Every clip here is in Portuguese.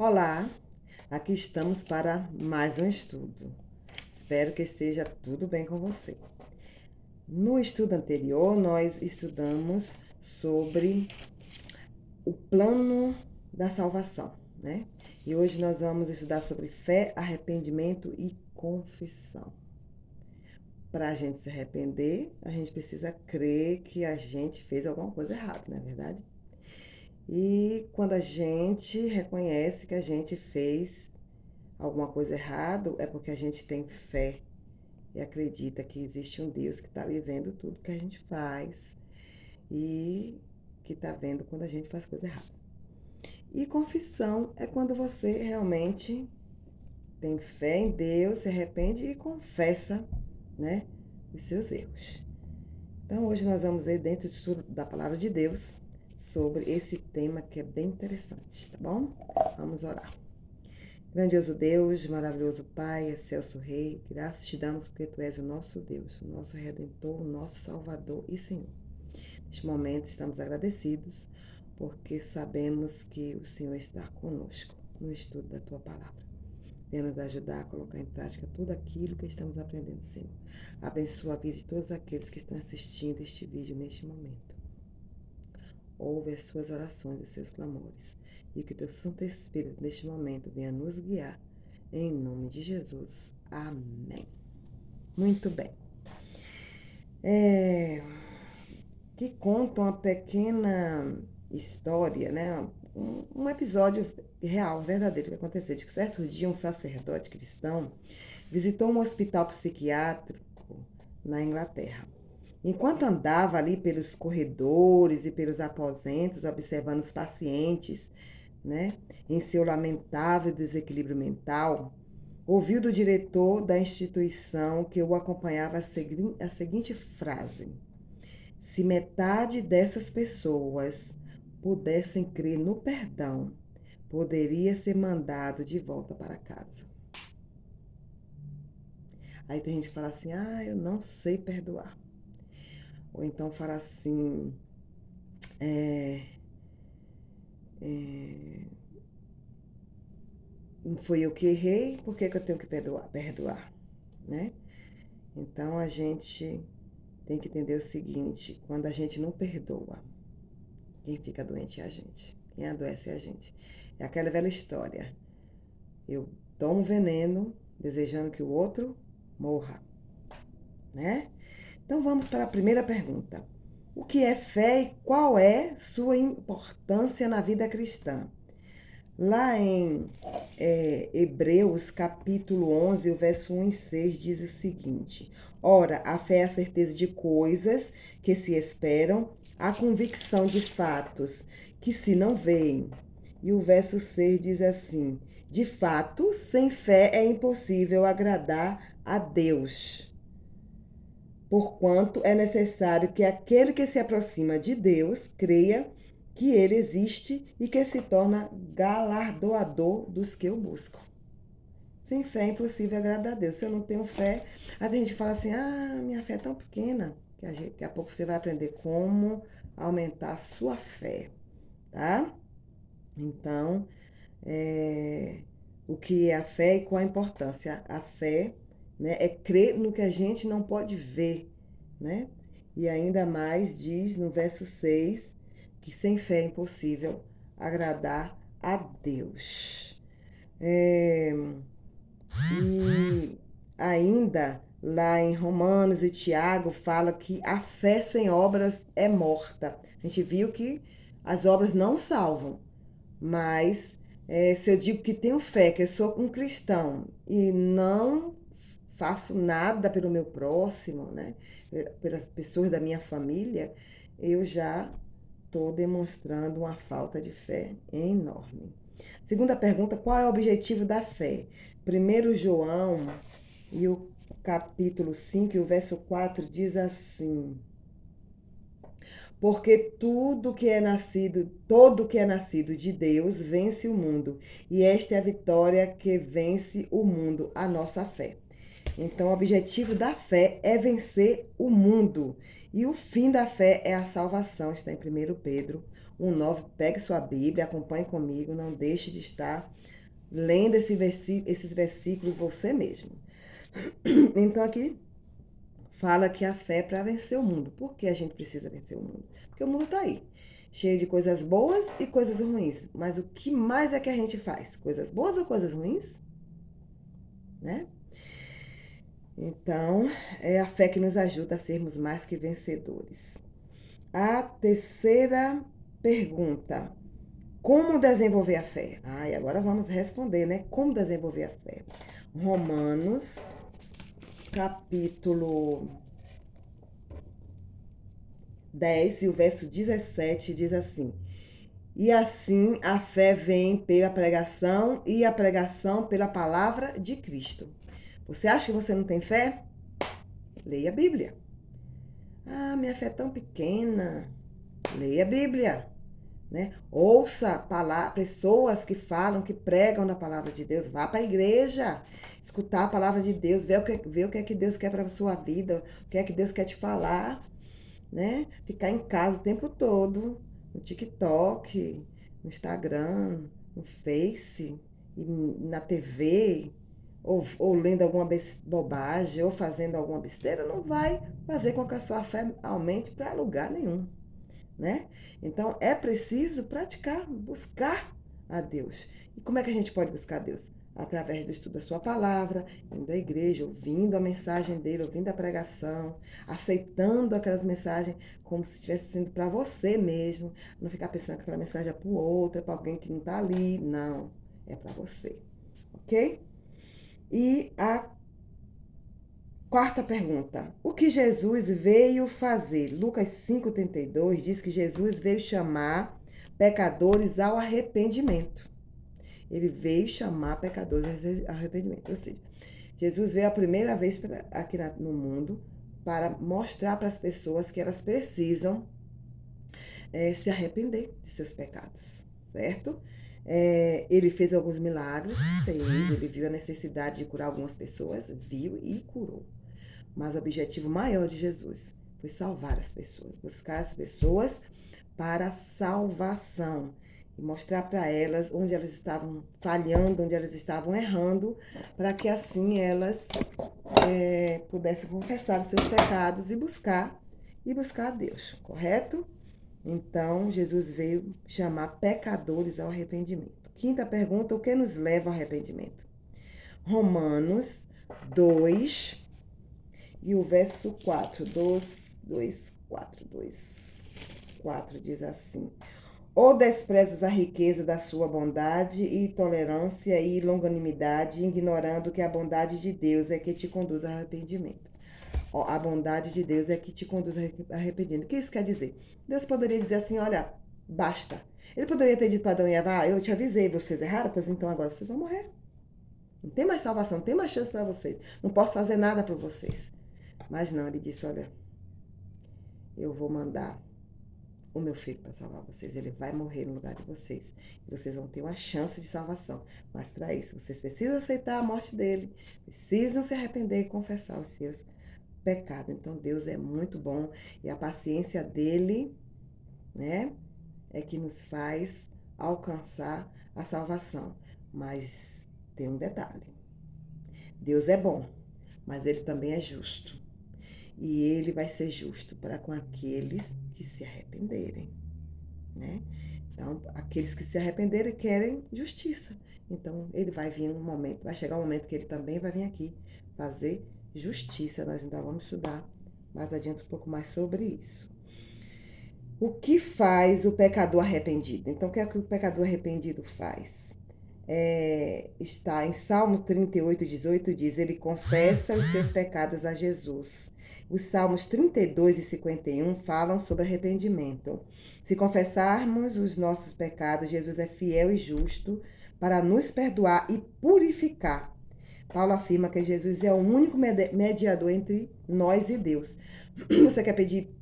Olá, aqui estamos para mais um estudo. Espero que esteja tudo bem com você. No estudo anterior, nós estudamos sobre o plano da salvação, né? E hoje nós vamos estudar sobre fé, arrependimento e confissão. Para a gente se arrepender, a gente precisa crer que a gente fez alguma coisa errada, não é verdade? E quando a gente reconhece que a gente fez alguma coisa errada, é porque a gente tem fé e acredita que existe um Deus que está vivendo tudo que a gente faz e que está vendo quando a gente faz coisa errada. E confissão é quando você realmente tem fé em Deus, se arrepende e confessa, né, os seus erros. Então hoje nós vamos ver dentro da palavra de Deus sobre esse tema que é bem interessante, tá bom? Vamos orar. Grandioso Deus, maravilhoso Pai, excelso Rei, graças te damos porque Tu és o nosso Deus, o nosso Redentor, o nosso Salvador e Senhor. Neste momento estamos agradecidos porque sabemos que o Senhor está conosco no estudo da Tua Palavra. Venha nos ajudar a colocar em prática tudo aquilo que estamos aprendendo, Senhor. Abençoa a vida de todos aqueles que estão assistindo este vídeo neste momento. Ouve as suas orações, os seus clamores, e que o teu Santo Espírito, neste momento, venha nos guiar. Em nome de Jesus. Amém. Muito bem. Que conta uma pequena história, né? Um episódio real, verdadeiro, que aconteceu. De que certo dia um sacerdote cristão visitou um hospital psiquiátrico na Inglaterra. Enquanto andava ali pelos corredores e pelos aposentos, observando os pacientes, né, em seu lamentável desequilíbrio mental, ouviu do diretor da instituição que o acompanhava a seguinte frase: se metade dessas pessoas pudessem crer no perdão, poderia ser mandado de volta para casa. Aí tem gente que fala assim: ah, eu não sei perdoar. Ou então fala assim: não fui eu que errei, por que eu tenho que perdoar, né? Então a gente tem que entender o seguinte: quando a gente não perdoa, quem fica doente é a gente, quem adoece é a gente. É aquela velha história: eu tomo veneno desejando que o outro morra, né? Então vamos para a primeira pergunta: o que é fé e qual é sua importância na vida cristã? Lá em Hebreus, capítulo 11, o verso 1 e 6 diz o seguinte: ora, a fé é a certeza de coisas que se esperam, a convicção de fatos que se não veem. E o verso 6 diz assim: de fato, sem fé é impossível agradar a Deus, porquanto é necessário que aquele que se aproxima de Deus creia que ele existe e que se torna galardoador dos que o buscam. Sem fé é impossível agradar a Deus. Se eu não tenho fé, a gente fala assim: ah, minha fé é tão pequena, que daqui a pouco você vai aprender como aumentar a sua fé, tá? Então, o que é a fé e qual a importância? A fé, né, é crer no que a gente não pode ver, né? E ainda mais diz no verso 6 que sem fé é impossível agradar a Deus. E ainda lá em Romanos e Tiago fala que a fé sem obras é morta. A gente viu que as obras não salvam, mas se eu digo que tenho fé, que eu sou um cristão e não faço nada pelo meu próximo, né, pelas pessoas da minha família, eu já estou demonstrando uma falta de fé enorme. Segunda pergunta: qual é o objetivo da fé? 1 João e o capítulo 5 e o verso 4 diz assim: porque todo que é nascido de Deus vence o mundo, e esta é a vitória que vence o mundo, a nossa fé. Então, o objetivo da fé é vencer o mundo. E o fim da fé é a salvação. Está em 1 Pedro, 1:9. Pegue sua Bíblia, acompanhe comigo, não deixe de estar lendo esses versículos você mesmo. Então aqui fala que a fé é para vencer o mundo. Por que a gente precisa vencer o mundo? Porque o mundo está aí, cheio de coisas boas e coisas ruins. Mas o que mais é que a gente faz? Coisas boas ou coisas ruins? Né? Então, é a fé que nos ajuda a sermos mais que vencedores. A terceira pergunta: como desenvolver a fé? E agora vamos responder, né? Como desenvolver a fé? Romanos, capítulo 10, e o verso 17 diz assim: e assim a fé vem pela pregação, e a pregação pela palavra de Cristo. Você acha que você não tem fé? Leia a Bíblia. Minha fé é tão pequena. Leia a Bíblia. Né? Ouça pessoas que falam, que pregam na palavra de Deus. Vá para a igreja, escutar a palavra de Deus, ver o que é que Deus quer para a sua vida, o que é que Deus quer te falar. Né? Ficar em casa o tempo todo, no TikTok, no Instagram, no Face, na TV, ou lendo alguma bobagem, ou fazendo alguma besteira, não vai fazer com que a sua fé aumente para lugar nenhum. Né? Então, é preciso praticar, buscar a Deus. E como é que a gente pode buscar a Deus? Através do estudo da sua palavra, indo à igreja, ouvindo a mensagem dele, ouvindo a pregação, aceitando aquelas mensagens como se estivesse sendo para você mesmo. Não ficar pensando que aquela mensagem é para o outro, é para alguém que não está ali. Não, é para você. Ok? E a quarta pergunta: o que Jesus veio fazer? Lucas 5,32 diz que Jesus veio chamar pecadores ao arrependimento. Ele veio chamar pecadores ao arrependimento. Ou seja, Jesus veio a primeira vez aqui no mundo para mostrar para as pessoas que elas precisam se arrepender de seus pecados, certo? Ele fez alguns milagres, ele viu a necessidade de curar algumas pessoas, viu e curou. Mas o objetivo maior de Jesus foi salvar as pessoas, buscar as pessoas para a salvação e mostrar para elas onde elas estavam falhando, onde elas estavam errando, para que assim elas pudessem confessar os seus pecados e buscar a Deus, correto? Então, Jesus veio chamar pecadores ao arrependimento. Quinta pergunta: o que nos leva ao arrependimento? Romanos 2, e o verso 4, 4 diz assim: ou desprezas a riqueza da sua bondade e tolerância e longanimidade, ignorando que a bondade de Deus é que te conduz ao arrependimento. A bondade de Deus é que te conduz ao arrependimento. O que isso quer dizer? Deus poderia dizer assim: olha, basta. Ele poderia ter dito para Adão e Eva: eu te avisei, vocês erraram, pois então agora vocês vão morrer. Não tem mais salvação, não tem mais chance para vocês. Não posso fazer nada para vocês. Mas não, ele disse: olha, eu vou mandar o meu filho para salvar vocês. Ele vai morrer no lugar de vocês. E vocês vão ter uma chance de salvação. Mas para isso, vocês precisam aceitar a morte dele. Precisam se arrepender e confessar os seus pecados. Então, Deus é muito bom. E a paciência dele, né, é que nos faz alcançar a salvação. Mas tem um detalhe. Deus é bom, mas ele também é justo. E ele vai ser justo para com aqueles que se arrependerem, né? Então, aqueles que se arrependerem querem justiça. Então, ele vai vir um momento, vai chegar um momento que ele também vai vir aqui fazer justiça. Nós ainda vamos estudar mais adiante um pouco mais sobre isso. O que faz o pecador arrependido? Então, o que é que o pecador arrependido faz? Está em Salmo 38:18, diz: ele confessa os seus pecados a Jesus. Os Salmos 32 e 51 falam sobre arrependimento. Se confessarmos os nossos pecados, Jesus é fiel e justo para nos perdoar e purificar. Paulo afirma que Jesus é o único mediador entre nós e Deus. Você quer pedir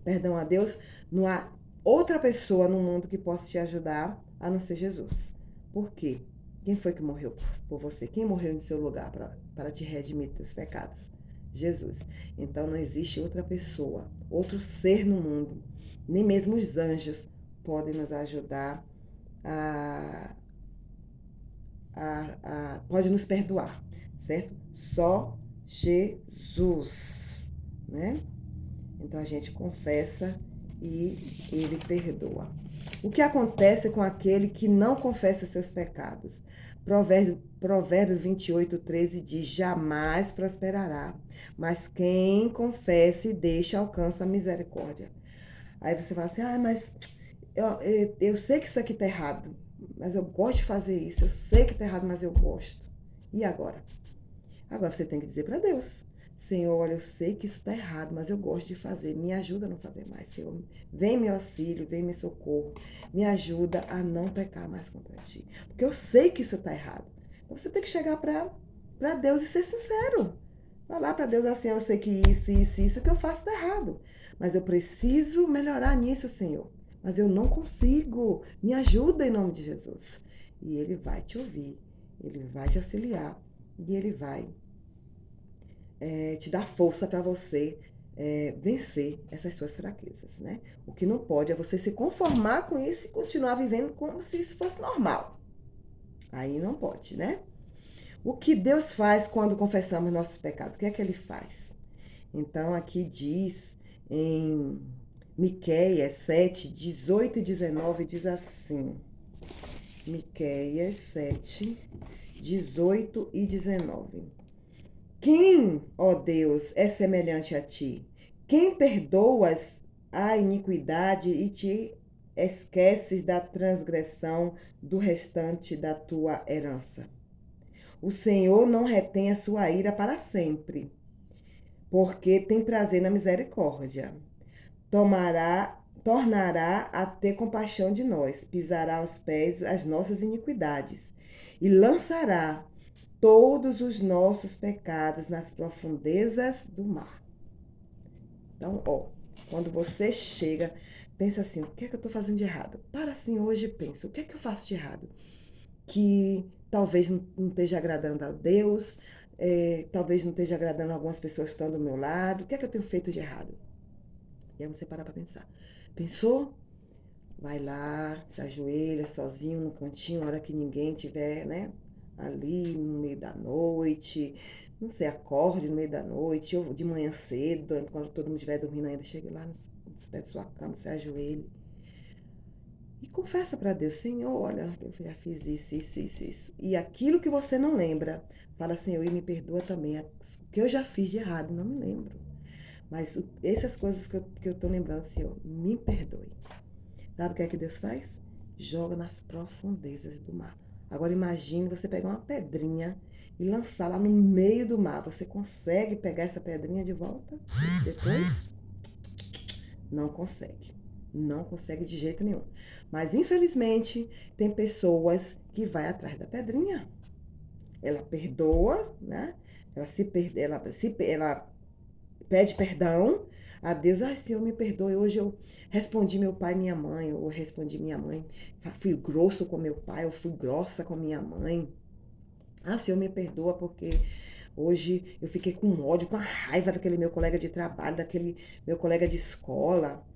perdão a Deus? Não há outra pessoa no mundo que possa te ajudar a não ser Jesus. Por quê? Quem foi que morreu por você? Quem morreu no seu lugar para te redimir dos teus pecados? Jesus. Então não existe outra pessoa, outro ser no mundo, nem mesmo os anjos pode nos ajudar pode nos perdoar, certo? Só Jesus, né? Então a gente confessa e ele perdoa. O que acontece com aquele que não confessa seus pecados? Provérbio 28:13 diz: jamais prosperará, mas quem confessa e deixa alcança a misericórdia. Aí você fala assim: mas eu sei que isso aqui tá errado, mas eu gosto de fazer isso. Eu sei que tá errado, mas eu gosto. E agora? Agora você tem que dizer para Deus: Senhor, olha, eu sei que isso está errado, mas eu gosto de fazer. Me ajuda a não fazer mais, Senhor. Vem meu auxílio, vem meu socorro. Me ajuda a não pecar mais contra ti. Porque eu sei que isso está errado. Então você tem que chegar para Deus e ser sincero. Falar para Deus assim: eu sei que isso que eu faço está errado. Mas eu preciso melhorar nisso, Senhor. Mas eu não consigo. Me ajuda em nome de Jesus. E Ele vai te ouvir. Ele vai te auxiliar. E Ele vai te dar força para você vencer essas suas fraquezas, né? O que não pode é você se conformar com isso e continuar vivendo como se isso fosse normal. Aí não pode, né? O que Deus faz quando confessamos nossos pecados? O que é que Ele faz? Então aqui diz em Miqueias 7:18 e 19, diz assim. Miqueias 7:18 e 19. Quem, ó Deus, é semelhante a ti? Quem perdoas a iniquidade e te esqueces da transgressão do restante da tua herança? O Senhor não retém a sua ira para sempre, porque tem prazer na misericórdia. Tornará a ter compaixão de nós, pisará aos pés as nossas iniquidades e lançará todos os nossos pecados nas profundezas do mar. Então, quando você chega, pensa assim: o que é que eu estou fazendo de errado? Para assim hoje e pensa: o que é que eu faço de errado? Que talvez não esteja agradando a Deus, talvez não esteja agradando algumas pessoas que estão do meu lado. O que é que eu tenho feito de errado? E aí você para pensar. Pensou? Vai lá, se ajoelha sozinho no cantinho, na hora que ninguém tiver, né? Ali no meio da noite, não sei, acorde no meio da noite, ou de manhã cedo, quando todo mundo estiver dormindo ainda, chegue lá nos pés da sua cama, se ajoelhe. E confessa para Deus: Senhor, olha, eu já fiz isso. E aquilo que você não lembra, fala: Senhor, e me perdoa também. O que eu já fiz de errado, não me lembro. Mas essas coisas que eu tô lembrando, Senhor, me perdoe. Sabe o que é que Deus faz? Joga nas profundezas do mar. Agora imagine você pegar uma pedrinha e lançar lá no meio do mar. Você consegue pegar essa pedrinha de volta depois? Não consegue. Não consegue de jeito nenhum. Mas infelizmente tem pessoas que vai atrás da pedrinha. Ela perdoa, né? Ela pede perdão a Deus. Senhor, me perdoe. Hoje eu respondi meu pai e minha mãe. Eu respondi minha mãe. Fui grosso com meu pai. Eu fui grossa com minha mãe. Senhor, me perdoa porque hoje eu fiquei com ódio, com a raiva daquele meu colega de trabalho, daquele meu colega de escola,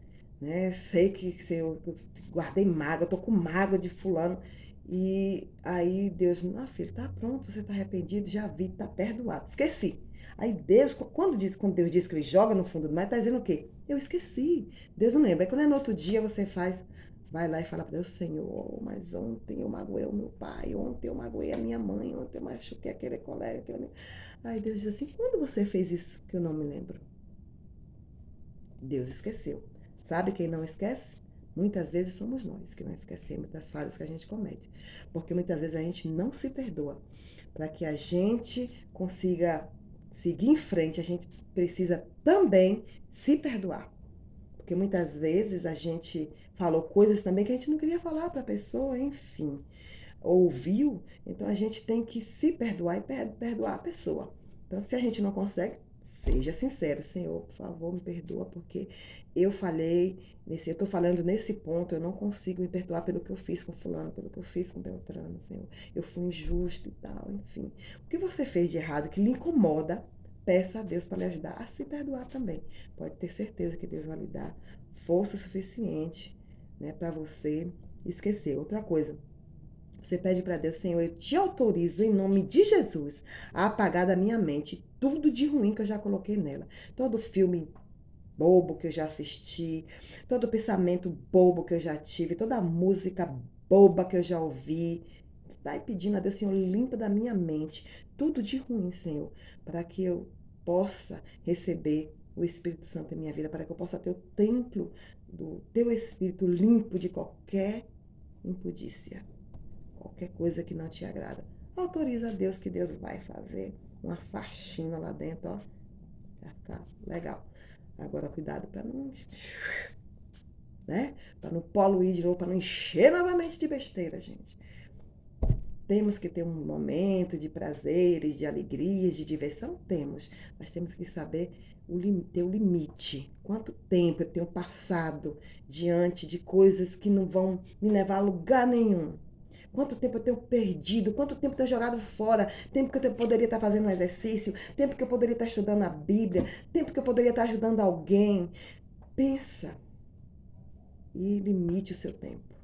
né? Sei que eu guardei mágoa, eu tô com mágoa de fulano. E aí Deus, filho, tá pronto, você tá arrependido, já vi, tá perdoado. Esqueci. Aí Deus, quando Deus diz que ele joga no fundo do mar, tá dizendo o quê? Eu esqueci. Deus não lembra. Aí quando é no outro dia, você vai lá e fala para Deus: Senhor, mas ontem eu magoei o meu pai, ontem eu magoei a minha mãe, ontem eu machuquei aquele colega, aquele amigo. Aí Deus diz assim: quando você fez isso que eu não me lembro? Deus esqueceu. Sabe quem não esquece? Muitas vezes somos nós que não esquecemos das falhas que a gente comete. Porque muitas vezes a gente não se perdoa. Para que a gente consiga seguir em frente, a gente precisa também se perdoar. Porque muitas vezes a gente falou coisas também que a gente não queria falar para a pessoa, enfim. Ouviu, então a gente tem que se perdoar e perdoar a pessoa. Então, se a gente não consegue, seja sincero: Senhor, por favor, me perdoa, porque eu falhei, eu estou falando nesse ponto, eu não consigo me perdoar pelo que eu fiz com fulano, pelo que eu fiz com Beltrano, Senhor. Eu fui injusto e tal, enfim. O que você fez de errado que lhe incomoda, peça a Deus para lhe ajudar a se perdoar também. Pode ter certeza que Deus vai lhe dar força suficiente, né, para você esquecer. Outra coisa, você pede para Deus: Senhor, eu te autorizo em nome de Jesus a apagar da minha mente tudo de ruim que eu já coloquei nela. Todo filme bobo que eu já assisti, todo pensamento bobo que eu já tive, toda música boba que eu já ouvi. Vai pedindo a Deus: Senhor, limpa da minha mente tudo de ruim, Senhor, para que eu possa receber o Espírito Santo em minha vida, para que eu possa ter o templo do teu Espírito limpo de qualquer impudícia, qualquer coisa que não te agrada. Autoriza a Deus, que Deus vai fazer uma faxina lá dentro, ó. Vai ficar legal. Agora, cuidado para não, né? Para não poluir de novo, para não encher novamente de besteira, gente. Temos que ter um momento de prazeres, de alegrias, de diversão? Temos. Mas temos que saber ter o limite. Quanto tempo eu tenho passado diante de coisas que não vão me levar a lugar nenhum? Quanto tempo eu tenho perdido? Quanto tempo eu tenho jogado fora? Tempo que eu poderia estar fazendo um exercício? Tempo que eu poderia estar estudando a Bíblia? Tempo que eu poderia estar ajudando alguém? Pensa e limite o seu tempo.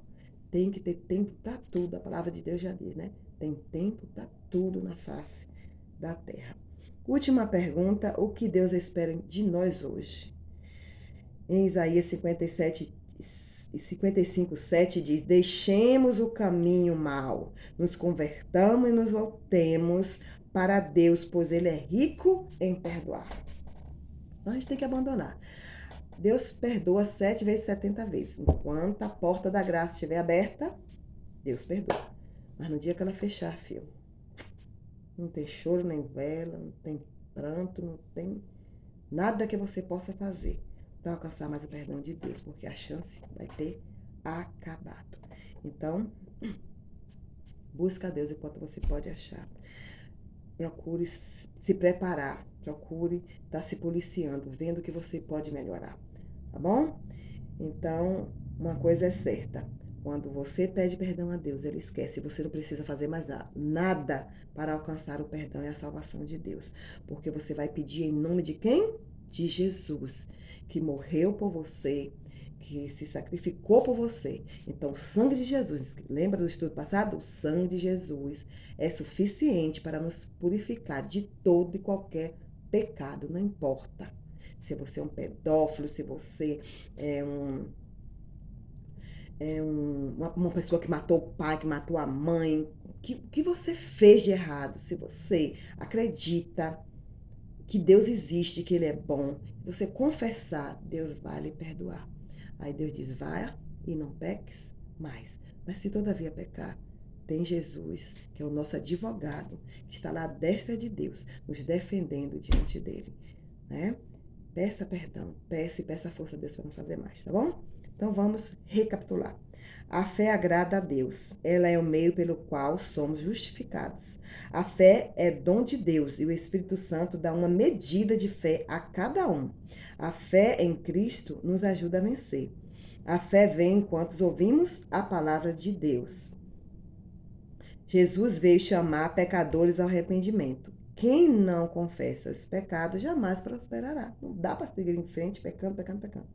Tem que ter tempo para tudo. A palavra de Deus já diz, né? Tem tempo para tudo na face da terra. Última pergunta: o que Deus espera de nós hoje? Em Isaías 55, 7 diz: deixemos o caminho mau, nos convertamos e nos voltemos para Deus, pois Ele é rico em perdoar. Então a gente tem que abandonar. Deus perdoa 7 vezes, 70 vezes. Enquanto a porta da graça estiver aberta, Deus perdoa. Mas no dia que ela fechar, filho, não tem choro nem vela, não tem pranto, não tem nada que você possa fazer para alcançar mais o perdão de Deus, porque a chance vai ter acabado. Então, busca a Deus enquanto você pode achar. Procure se preparar, procure estar se policiando, vendo o que você pode melhorar, tá bom? Então, uma coisa é certa: quando você pede perdão a Deus, Ele esquece. Você não precisa fazer mais nada para alcançar o perdão e a salvação de Deus. Porque você vai pedir em nome de quem? De Jesus, que morreu por você, que se sacrificou por você. Então, o sangue de Jesus, lembra do estudo passado? O sangue de Jesus é suficiente para nos purificar de todo e qualquer pecado, não importa. Se você é um pedófilo, se você é uma pessoa que matou o pai, que matou a mãe, que você fez de errado, se você acredita que Deus existe, que Ele é bom, você confessar, Deus vai lhe perdoar. Aí Deus diz: vai e não peques mais. Mas se todavia pecar, tem Jesus, que é o nosso advogado, que está lá à destra de Deus, nos defendendo diante dele, né? Peça perdão, peça a força de Deus para não fazer mais, tá bom? Então vamos recapitular. A fé agrada a Deus. Ela é o meio pelo qual somos justificados. A fé é dom de Deus e o Espírito Santo dá uma medida de fé a cada um. A fé em Cristo nos ajuda a vencer. A fé vem enquanto ouvimos a palavra de Deus. Jesus veio chamar pecadores ao arrependimento. Quem não confessa os pecados jamais prosperará. Não dá para seguir em frente pecando, pecando, pecando.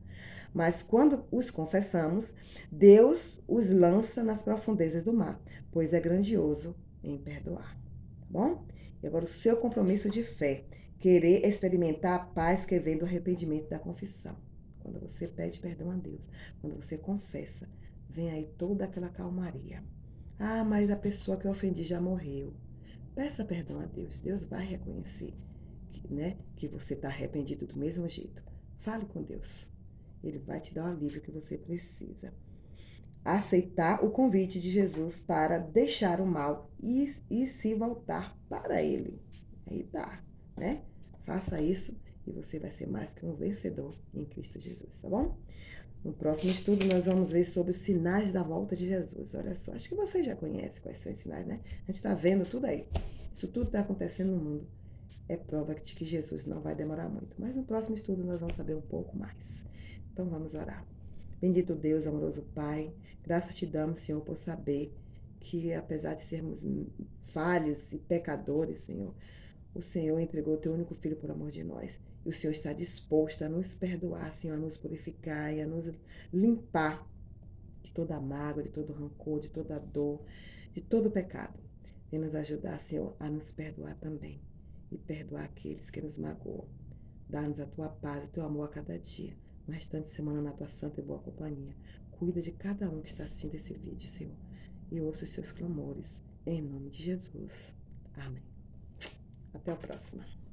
Mas quando os confessamos, Deus os lança nas profundezas do mar, pois é grandioso em perdoar. Tá bom? E agora o seu compromisso de fé. Querer experimentar a paz que vem do arrependimento da confissão. Quando você pede perdão a Deus, quando você confessa, vem aí toda aquela calmaria. Ah, mas a pessoa que eu ofendi já morreu. Peça perdão a Deus. Deus vai reconhecer que você está arrependido do mesmo jeito. Fale com Deus. Ele vai te dar o alívio que você precisa. Aceitar o convite de Jesus para deixar o mal e se voltar para Ele. Aí tá, né? Faça isso e você vai ser mais que um vencedor em Cristo Jesus, tá bom? No próximo estudo, nós vamos ver sobre os sinais da volta de Jesus. Olha só, acho que você já conhece quais são os sinais, né? A gente está vendo tudo aí. Isso tudo está acontecendo no mundo. É prova de que Jesus não vai demorar muito. Mas no próximo estudo, nós vamos saber um pouco mais. Então, vamos orar. Bendito Deus, amoroso Pai, graças te damos, Senhor, por saber que, apesar de sermos falhos e pecadores, Senhor, o Senhor entregou o teu único filho por amor de nós. E o Senhor está disposto a nos perdoar, Senhor, a nos purificar e a nos limpar de toda mágoa, de todo rancor, de toda dor, de todo pecado. Vem nos ajudar, Senhor, a nos perdoar também e perdoar aqueles que nos magoam. Dá-nos a tua paz e teu amor a cada dia. No restante semana na tua santa e boa companhia. Cuida de cada um que está assistindo esse vídeo, Senhor, e ouça os seus clamores. Em nome de Jesus. Amém. Até a próxima.